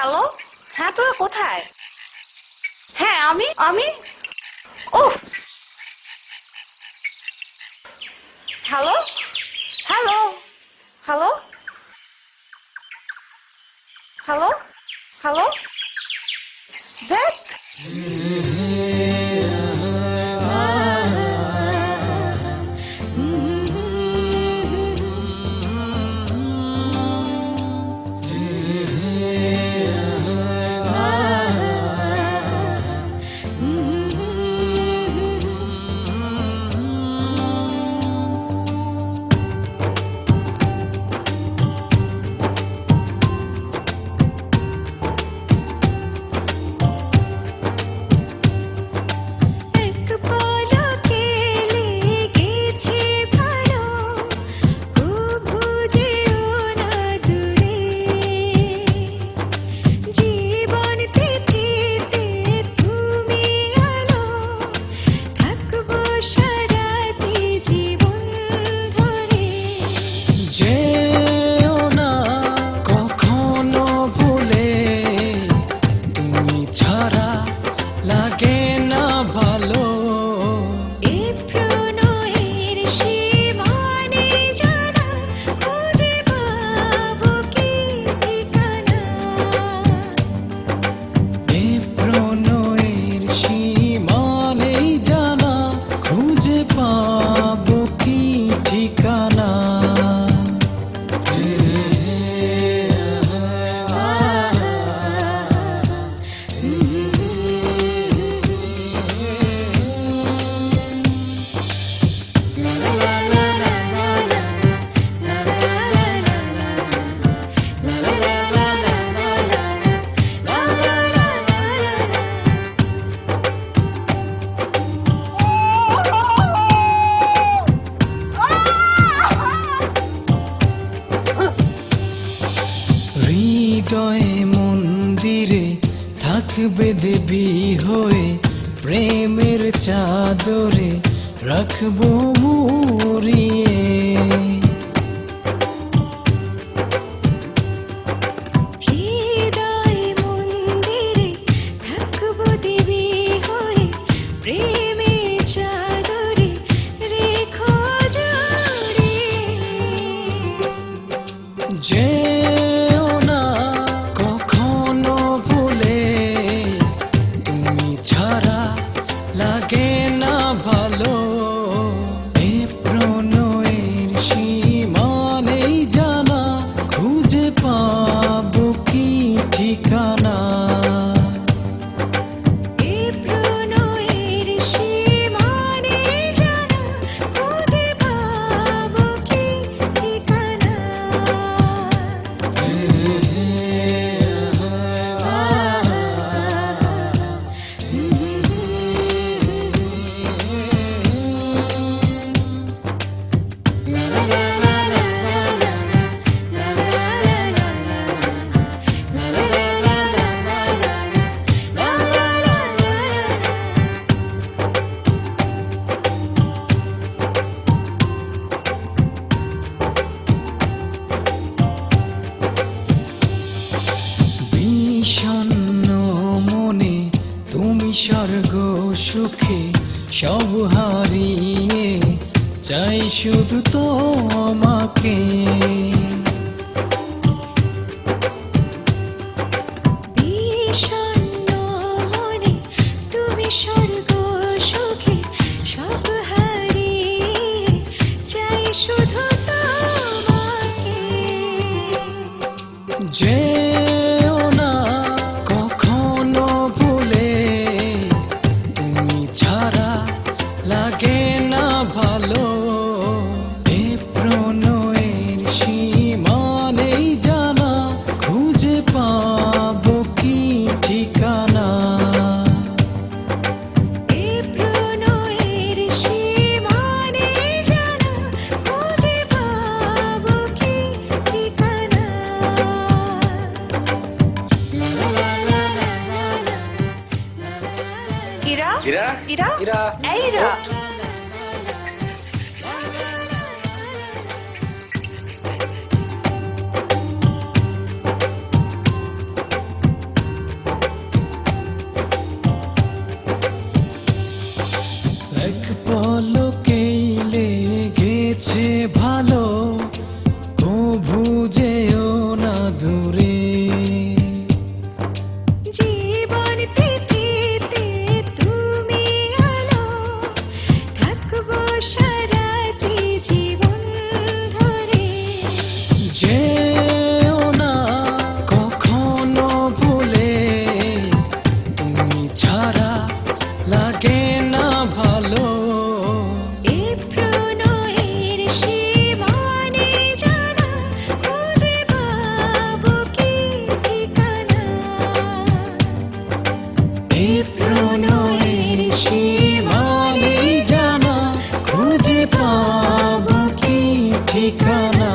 Hello. হ্যাঁ, তোরা কোথায়? হ্যাঁ, আমি আমি উফ। Hello hello hello hello hello দেখ। যেও না কখনো ভুলে, তুমি ছাড়া লাগে না ভালো। এ প্রণয়ের সীমানে জানা, খুঁজে পাবো কি ঠিকানা? এ প্রণয়ের সীমানেই জানা, খুঁজে পাবো কি ঠিকানা। হৃদয়ে মন্দিরে থাকবে দেবী হয়ে, প্রেমের চাদরে রাখবো মুড়িয়ে। হৃদয় মন্দিরে থাকবো দেবী হয়ে, প্রেমের চাদরে রেখো জড়িয়ে। যেও না কখনো ভুলে, তুমি ছাড়া লাগে না ভালো। এ প্রণয়ের সীমানেই জানা, খুঁজে পাবো কি ঠিকানা। এ প্রণয়ের সীমানে জানা, খুঁজে পাবো কি ঠিকানা? বিষণ্ণ মনে তুমি স্বর্গ সুখে সব হারিয়ে, চাই শুধু তোমাকে। বিষণ্ণ মনে তুমি স্বর্গ সুখে সব হারিয়ে, চাই শুধু তোমাকে। যেও না কখনো ভুলে, তুমি ছাড়া লাগে না ভালো। এ প্রণয়ের সীমানেই জানা, খুঁজে পাবো কি ঠিকানা। এ প্রণয়ের সীমানে জানা, খুঁজে পাবো কি ঠিকানা? ইরা ইরা ইরা ইরা এই ইরা। সারাটি জীবন ধরে যেও না কখনো ভুলে, তুমি ছাড়া লাগে না ভালো। এ প্রণয়ের সীমানে জানা খুঁজে পাবো কি ঠিকানা এই প্রণয়ের সীমানে জানা খুঁজে পাবো কি ঠিকানা।